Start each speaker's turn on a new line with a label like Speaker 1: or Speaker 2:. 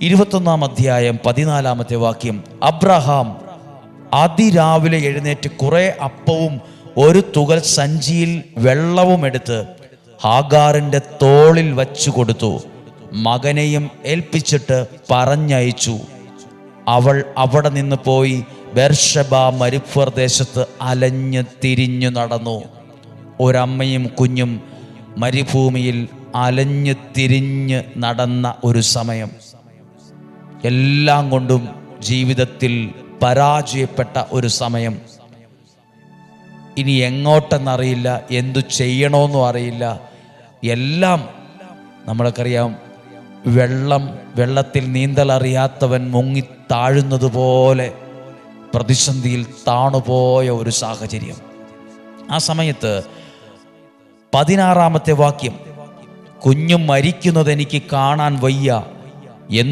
Speaker 1: 21 അധ്യായം 14 വാക്യം. അബ്രഹാം അതിരാവിലെ എഴുന്നേറ്റ് കുറെ അപ്പവും ഒരു തുകൽ സഞ്ചിയിൽ വെള്ളവും എടുത്ത് ഹാഗാറിൻ്റെ തോളിൽ വച്ചു കൊടുത്തു. മകനെയും ഏൽപ്പിച്ചിട്ട് പറഞ്ഞയച്ചു. അവൾ അവിടെ നിന്ന് പോയി ബേർഷെബ മരുപ്രദേശത്ത് അലഞ്ഞ് തിരിഞ്ഞു നടന്നു. ഒരമ്മയും കുഞ്ഞും മരുഭൂമിയിൽ അലഞ്ഞ് തിരിഞ്ഞ് നടന്ന ഒരു സമയം. എല്ലാം കൊണ്ടും ജീവിതത്തിൽ പരാജയപ്പെട്ട ഒരു സമയം. ഇനി എങ്ങോട്ടെന്നറിയില്ല, എന്തു ചെയ്യണമെന്നും അറിയില്ല. എല്ലാം നമ്മൾക്കറിയാം. വെള്ളത്തിൽ നീന്തലറിയാത്തവൻ മുങ്ങി താഴുന്നത് പോലെ പ്രതിസന്ധിയിൽ താണുപോയ ഒരു സാഹചര്യം. ആ സമയത്ത് 16 വാക്യം. കുഞ്ഞു മരിക്കുന്നത് എനിക്ക് കാണാൻ വയ്യ എന്ന്